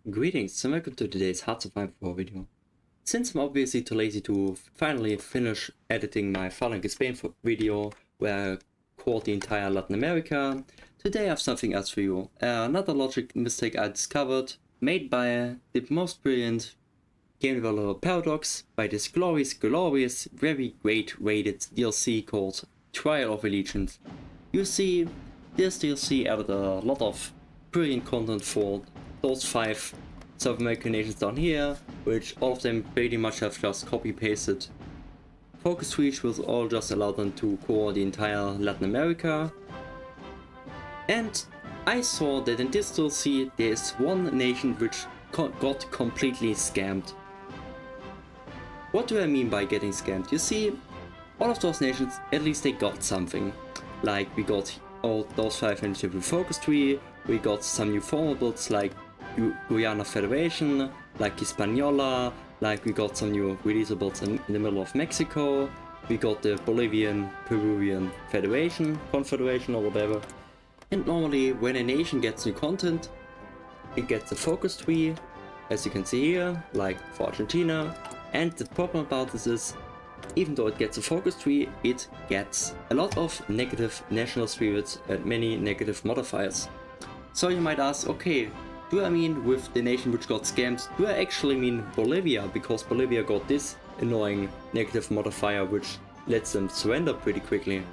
Greetings and welcome to today's Hard to Find 4 video. Since I'm obviously too lazy to finally finish editing my Falling in Spain video where I called the entire Latin America, today I have something else for you. Another logic mistake I discovered, made by the most brilliant game developer Paradox, by this glorious, very great rated DLC called Trial of Allegiance. You see, this DLC added a lot of brilliant content for those 5 South American nations down here, which all of them pretty much have just copy-pasted focus trees, which all just allow them to cover the entire Latin America. And I saw that in this DLC there is one nation which got completely scammed. What do I mean by getting scammed? You see, all of those nations, at least they got something. Like, we got all those 5 nations with focus tree, we got some new formables like Guyana Federation, like Hispaniola, like we got some new releasables in the middle of Mexico, we got the Bolivian Peruvian Confederation or whatever. And normally when a nation gets new content, it gets a focus tree, as you can see here, like for Argentina. And the problem about this is, even though it gets a focus tree, it gets a lot of negative national spirits and many negative modifiers. So you might ask, okay, do I mean with the nation which got scammed, do I actually mean Bolivia, because Bolivia got this annoying negative modifier which lets them surrender pretty quickly?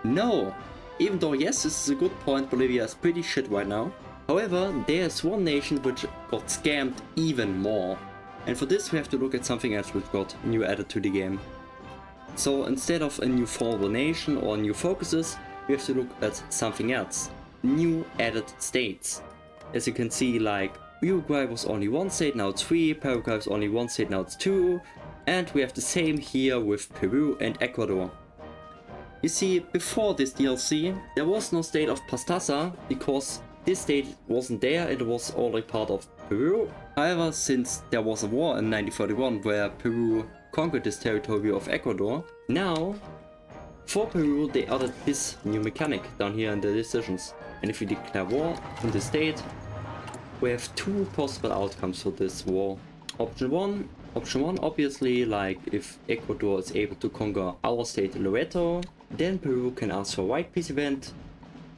No! Even though yes, this is a good point, Bolivia is pretty shit right now. However, there's one nation which got scammed even more. And for this we have to look at something else which got new added to the game. So instead of a new formable nation or new focuses, we have to look at something else. New added states. As you can see, like Uruguay was only 1 state, now it's 3, Paraguay was only 1 state, now it's 2, and we have the same here with Peru and Ecuador. You see, before this DLC there was no state of Pastaza because this state wasn't there, it was already part of Peru. However, since there was a war in 1941 where Peru conquered this territory of Ecuador, now for Peru they added this new mechanic down here in the decisions. And if we declare war in the state, we have 2 possible outcomes for this war. Option one obviously, like if Ecuador is able to conquer our state Loreto, then Peru can ask for a white peace event,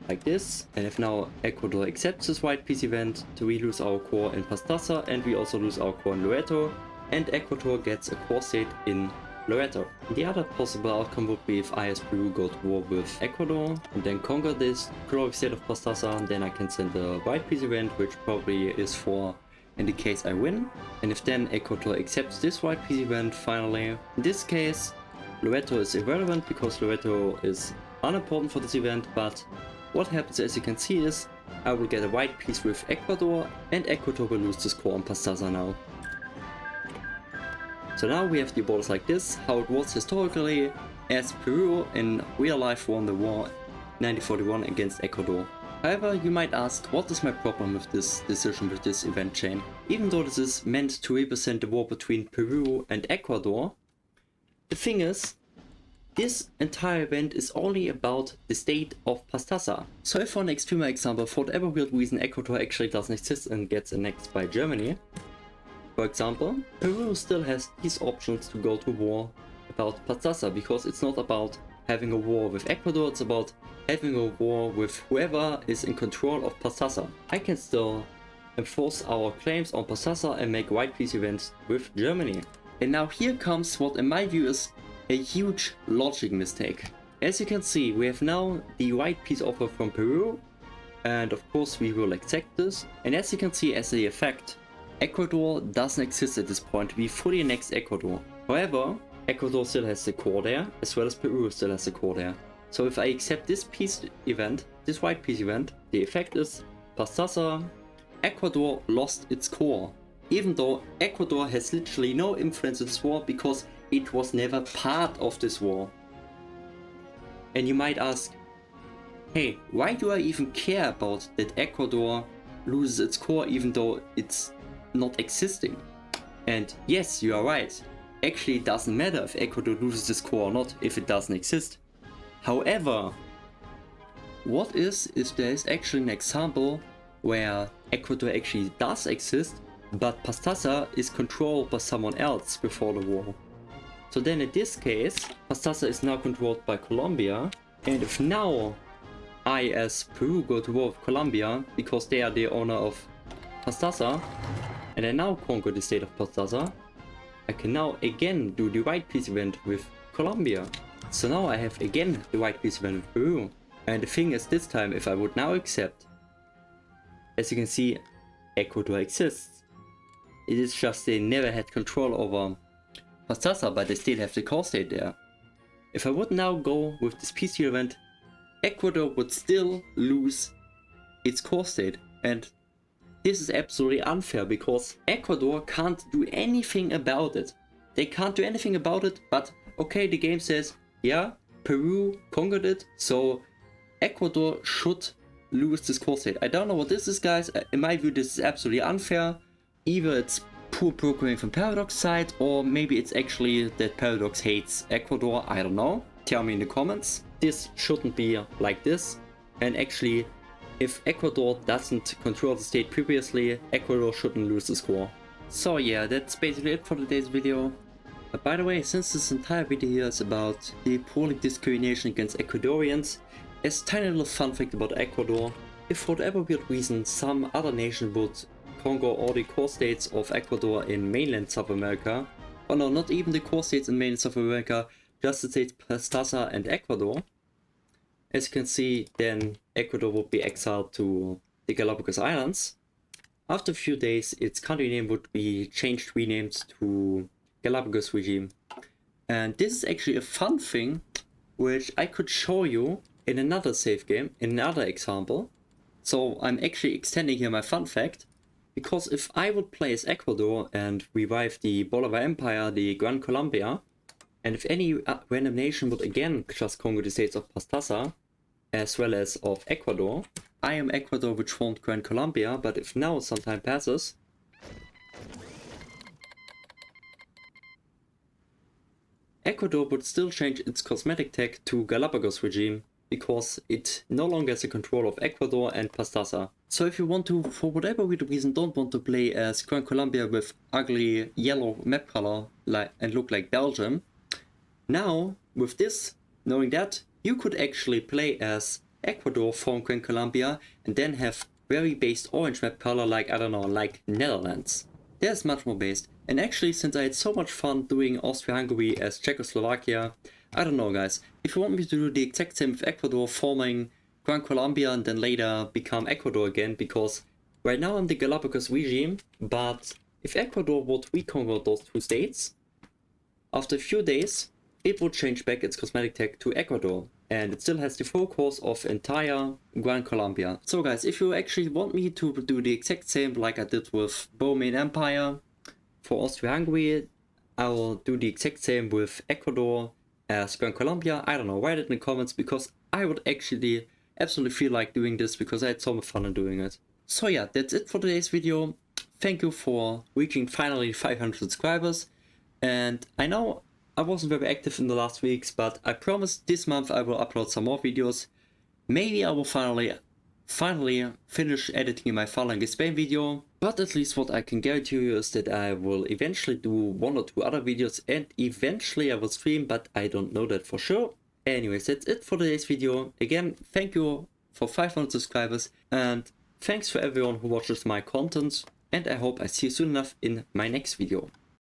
like this. And if now Ecuador accepts this white peace event, we lose our core in Pastaza and we also lose our core in Loreto, and Ecuador gets a core state in Loreto. The other possible outcome would be if I as Peru go to war with Ecuador and then conquer this glorious state of Pastaza, then I can send a white peace event, which probably is for in the case I win. And if then Ecuador accepts this white peace event finally, in this case Loreto is irrelevant because Loreto is unimportant for this event, but what happens, as you can see, is I will get a white peace with Ecuador and Ecuador will lose this core on Pastaza now. So now we have the borders like this, how it was historically, as Peru in real life won the war 1941 against Ecuador. However, you might ask, what is my problem with this decision, with this event chain? Even though this is meant to represent the war between Peru and Ecuador, the thing is, this entire event is only about the state of Pastaza. So if for an extreme example, for whatever weird reason Ecuador actually doesn't exist and gets annexed by Germany, for example, Peru still has these options to go to war about Pastaza, because it's not about having a war with Ecuador, it's about having a war with whoever is in control of Pastaza. I can still enforce our claims on Pastaza and make white peace events with Germany. And now here comes what in my view is a huge logic mistake. As you can see, we have now the white peace offer from Peru, and of course we will accept this. And as you can see, as the effect, Ecuador doesn't exist at this point, we fully annexed Ecuador. However, Ecuador still has the core there, as well as Peru still has the core there. So if I accept this peace event, this white peace event, the effect is Pastaza, Ecuador lost its core. Even though Ecuador has literally no influence in this war because it was never part of this war. And you might ask, hey, why do I even care about that Ecuador loses its core even though it's not existing? And yes, you are right. Actually, it doesn't matter if Ecuador loses its core or not, if it doesn't exist. However, what if there is actually an example where Ecuador actually does exist, but Pastaza is controlled by someone else before the war. So then in this case, Pastaza is now controlled by Colombia, and if now I as Peru go to war with Colombia because they are the owner of Pastaza, and I now conquer the state of Pastaza, I can now again do the white peace event with Colombia. So now I have again the white peace event with Peru. And the thing is, this time if I would now accept, as you can see, Ecuador exists. It is just they never had control over Pastaza, but they still have the core state there. If I would now go with this peace deal event, Ecuador would still lose its core state, and this is absolutely unfair because Ecuador can't do anything about it. They can't do anything about it, but okay, the game says, yeah, Peru conquered it, so Ecuador should lose this core state. I don't know what this is, guys. In my view, this is absolutely unfair. Either it's poor programming from Paradox side, or maybe it's actually that Paradox hates Ecuador, I don't know. Tell me in the comments. This shouldn't be like this, and actually, if Ecuador doesn't control the state previously, Ecuador shouldn't lose the score. So yeah, that's basically it for today's video. But by the way, since this entire video here is about the appalling discrimination against Ecuadorians, as a tiny little fun fact about Ecuador, if for whatever weird reason some other nation would conquer all the core states of Ecuador in mainland South America, or no, not even the core states in mainland South America, just the states Pastaza and Ecuador, as you can see, then Ecuador would be exiled to the Galapagos Islands. After a few days, its country name would be changed, renamed to Galapagos regime. And this is actually a fun thing which I could show you in another save game, in another example. So I'm actually extending here my fun fact, because if I would play as Ecuador and revive the Bolivar Empire, the Gran Colombia, and if any random nation would again just conquer the states of Pastaza, as well as of Ecuador, I am Ecuador which formed Gran Colombia, but if now some time passes, Ecuador would still change its cosmetic tag to Galapagos regime, because it no longer has the control of Ecuador and Pastaza. So if you want to, for whatever weird reason, don't want to play as Gran Colombia with ugly yellow map color and look like Belgium, now with this, knowing that, you could actually play as Ecuador from Gran Colombia and then have very based orange map color like, I don't know, like Netherlands. There's much more based. And actually, since I had so much fun doing Austria-Hungary as Czechoslovakia, I don't know, guys, if you want me to do the exact same with Ecuador forming Gran Colombia and then later become Ecuador again, because right now I'm the Galapagos regime, but if Ecuador would reconquer those two states, after a few days, it would change back its cosmetic tag to Ecuador, and it still has the full course of entire Gran Colombia. So guys, if you actually want me to do the exact same like I did with Bolivar Empire for Austria-Hungary, I will do the exact same with Ecuador as Gran Colombia. I don't know, write it in the comments, because I would actually absolutely feel like doing this because I had so much fun in doing it. So yeah, that's it for today's video. Thank you for reaching finally 500 subscribers, and I know I wasn't very active in the last weeks, but I promise this month I will upload some more videos. Maybe I will finally finish editing my Fallen Spain video, but at least what I can guarantee you is that I will eventually do 1 or 2 other videos, and eventually I will stream, but I don't know that for sure. Anyways, that's it for today's video. Again, thank you for 500 subscribers, and thanks for everyone who watches my content, and I hope I see you soon enough in my next video.